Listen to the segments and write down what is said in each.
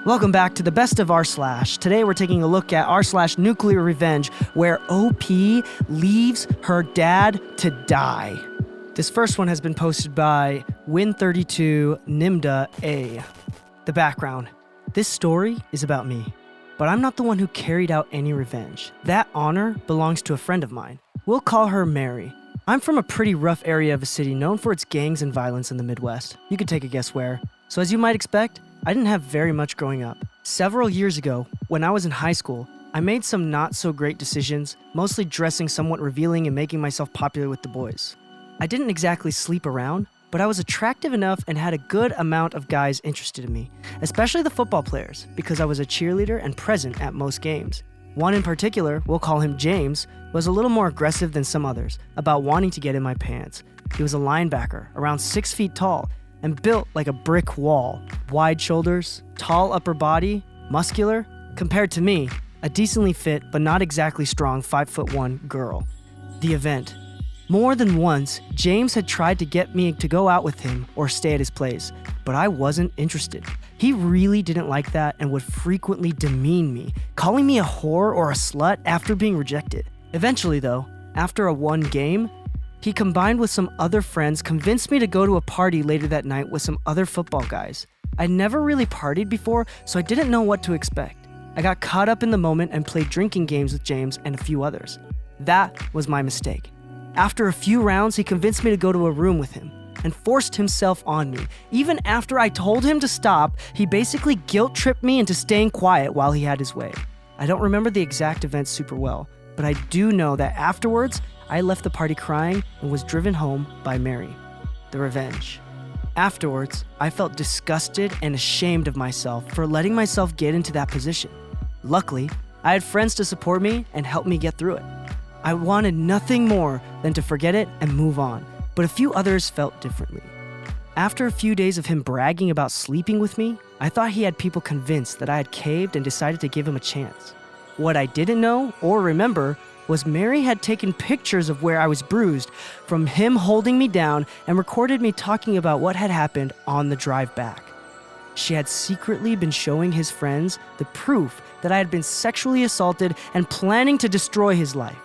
Welcome back to the best of Rslash. Today we're taking a look at Rslash NuclearRevenge, where OP leaves her dad to die. This first one has been posted by Win32 Nimda A. The background. This story is about me, but I'm not the one who carried out any revenge. That honor belongs to a friend of mine. We'll call her Mary. I'm from a pretty rough area of a city known for its gangs and violence in the Midwest. You could take a guess where. So as you might expect, I didn't have very much growing up. Several years ago, when I was in high school, I made some not so great decisions, mostly dressing somewhat revealing and making myself popular with the boys. I didn't exactly sleep around, but I was attractive enough and had a good amount of guys interested in me, especially the football players, because I was a cheerleader and present at most games. One in particular, we'll call him James, was a little more aggressive than some others about wanting to get in my pants. He was a linebacker, around 6 feet tall, and built like a brick wall. Wide shoulders, tall upper body, muscular. Compared to me, a decently fit but not exactly strong 5'1" girl. The event. More than once, James had tried to get me to go out with him or stay at his place, but I wasn't interested. He really didn't like that and would frequently demean me, calling me a whore or a slut after being rejected. Eventually though, after a one game, he combined with some other friends convinced me to go to a party later that night with some other football guys. I'd never really partied before, so I didn't know what to expect. I got caught up in the moment and played drinking games with James and a few others. That was my mistake. After a few rounds, he convinced me to go to a room with him and forced himself on me. Even after I told him to stop, he basically guilt-tripped me into staying quiet while he had his way. I don't remember the exact events super well, but I do know that afterwards, I left the party crying and was driven home by Mary. The revenge. Afterwards, I felt disgusted and ashamed of myself for letting myself get into that position. Luckily, I had friends to support me and help me get through it. I wanted nothing more than to forget it and move on, but a few others felt differently. After a few days of him bragging about sleeping with me, I thought he had people convinced that I had caved and decided to give him a chance. What I didn't know or remember was Mary had taken pictures of where I was bruised from him holding me down and recorded me talking about what had happened on the drive back. She had secretly been showing his friends the proof that I had been sexually assaulted and planning to destroy his life.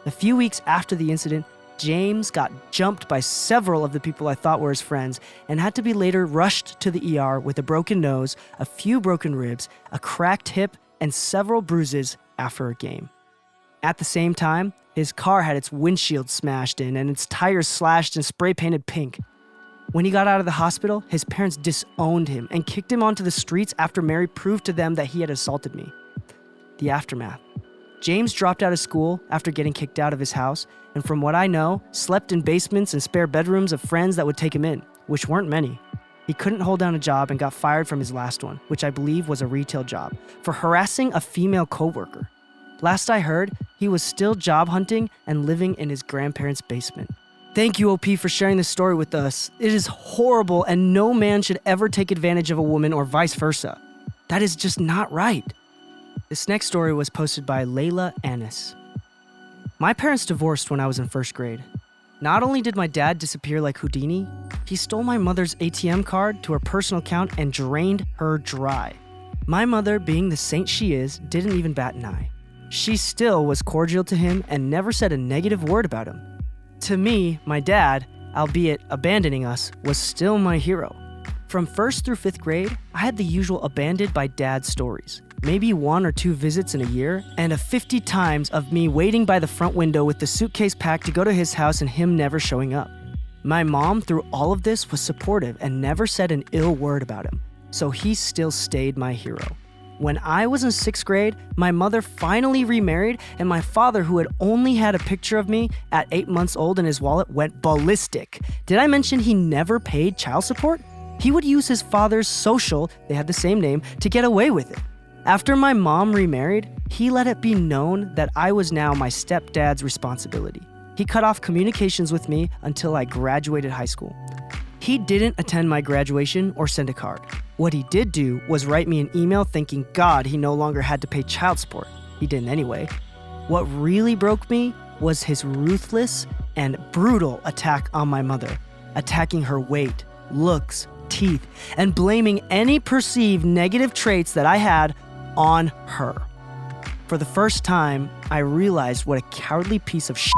A few weeks after the incident, James got jumped by several of the people I thought were his friends and had to be later rushed to the ER with a broken nose, a few broken ribs, a cracked hip, and several bruises after a game. At the same time, his car had its windshield smashed in and its tires slashed and spray painted pink. When he got out of the hospital, his parents disowned him and kicked him onto the streets after Mary proved to them that he had assaulted me. The aftermath. James dropped out of school after getting kicked out of his house, and from what I know, slept in basements and spare bedrooms of friends that would take him in, which weren't many. He couldn't hold down a job and got fired from his last one, which I believe was a retail job, for harassing a female coworker. Last I heard, he was still job hunting and living in his grandparents' basement. Thank you, OP, for sharing this story with us. It is horrible, and no man should ever take advantage of a woman or vice versa. That is just not right. This next story was posted by Layla Annis. My parents divorced when I was in first grade. Not only did my dad disappear like Houdini, he stole my mother's ATM card to her personal account and drained her dry. My mother, being the saint she is, didn't even bat an eye. She still was cordial to him and never said a negative word about him. To me, my dad, albeit abandoning us, was still my hero. From 1st through 5th grade, I had the usual abandoned by dad stories. Maybe 1 or 2 visits in a year, and 50 times of me waiting by the front window with the suitcase packed to go to his house and him never showing up. My mom, through all of this, was supportive and never said an ill word about him, so he still stayed my hero. When I was in 6th grade, my mother finally remarried, and my father, who had only had a picture of me at 8 months old in his wallet, went ballistic. Did I mention he never paid child support? He would use his father's social, they had the same name, to get away with it. After my mom remarried, he let it be known that I was now my stepdad's responsibility. He cut off communications with me until I graduated high school. He didn't attend my graduation or send a card. What he did do was write me an email thanking God he no longer had to pay child support. He didn't anyway. What really broke me was his ruthless and brutal attack on my mother, attacking her weight, looks, teeth and blaming any perceived negative traits that I had on her. For the first time, I realized what a cowardly piece of shit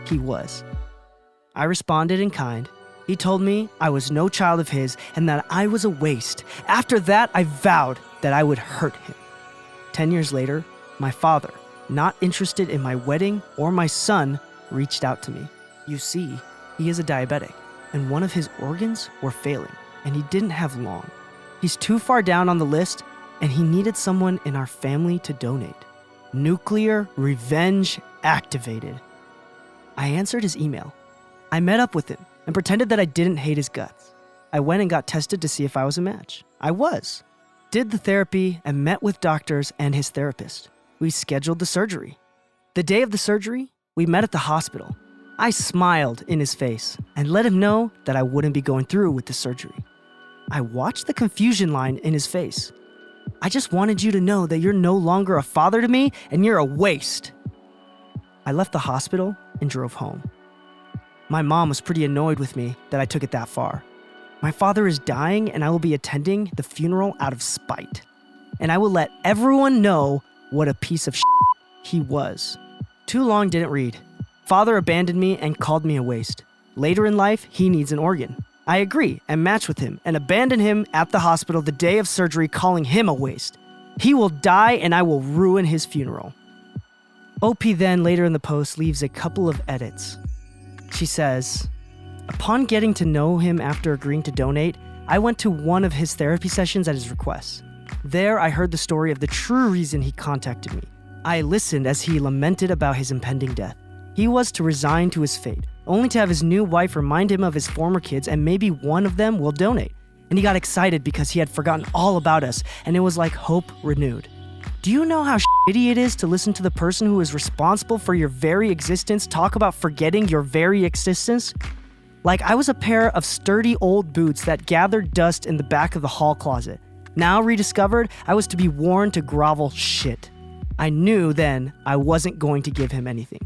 he was. I responded in kind. He told me I was no child of his and that I was a waste. After that, I vowed that I would hurt him. 10 years later, my father, not interested in my wedding or my son, reached out to me. You see, he is a diabetic, and one of his organs were failing, and he didn't have long. He's too far down on the list, and he needed someone in our family to donate. NuclearRevenge activated. I answered his email. I met up with him and pretended that I didn't hate his guts. I went and got tested to see if I was a match. I was. Did the therapy and met with doctors and his therapist. We scheduled the surgery. The day of the surgery, we met at the hospital. I smiled in his face and let him know that I wouldn't be going through with the surgery. I watched the confusion line in his face. I just wanted you to know that you're no longer a father to me and you're a waste. I left the hospital and drove home. My mom was pretty annoyed with me that I took it that far. My father is dying and I will be attending the funeral out of spite. And I will let everyone know what a piece of shit he was. Too long didn't read. Father abandoned me and called me a waste. Later in life, he needs an organ. I agree and match with him and abandon him at the hospital the day of surgery, calling him a waste. He will die and I will ruin his funeral. OP then later in the post leaves a couple of edits. She says, upon getting to know him after agreeing to donate, I went to one of his therapy sessions at his request. There I heard the story of the true reason he contacted me. I listened as he lamented about his impending death. He was to resign to his fate, only to have his new wife remind him of his former kids and maybe one of them will donate. And he got excited because he had forgotten all about us and it was like hope renewed. Do you know how shitty it is to listen to the person who is responsible for your very existence talk about forgetting your very existence? Like I was a pair of sturdy old boots that gathered dust in the back of the hall closet. Now rediscovered, I was to be worn to grovel shit. I knew then I wasn't going to give him anything.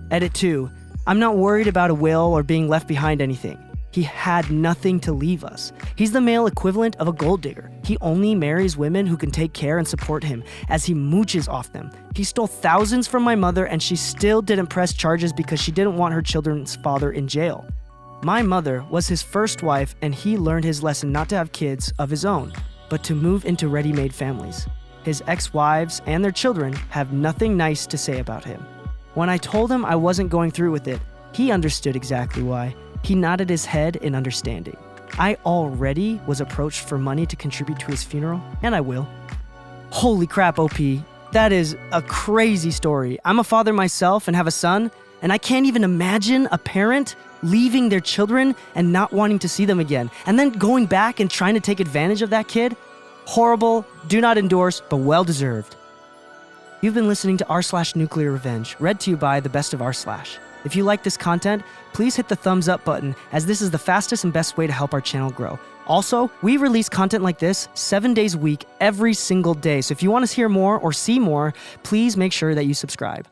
Edit 2. I'm not worried about a will or being left behind anything. He had nothing to leave us. He's the male equivalent of a gold digger. He only marries women who can take care and support him as he mooches off them. He stole thousands from my mother and she still didn't press charges because she didn't want her children's father in jail. My mother was his first wife and he learned his lesson not to have kids of his own, but to move into ready-made families. His ex-wives and their children have nothing nice to say about him. When I told him I wasn't going through with it, he understood exactly why. He nodded his head in understanding. I already was approached for money to contribute to his funeral, and I will. Holy crap, OP. That is a crazy story. I'm a father myself and have a son, and I can't even imagine a parent leaving their children and not wanting to see them again, and then going back and trying to take advantage of that kid. Horrible, do not endorse, but well-deserved. You've been listening to r/NuclearRevenge, read to you by the best of Rslash. If you like this content, please hit the thumbs up button as this is the fastest and best way to help our channel grow. Also, we release content like this 7 days a week, every single day. So if you want to hear more or see more, please make sure that you subscribe.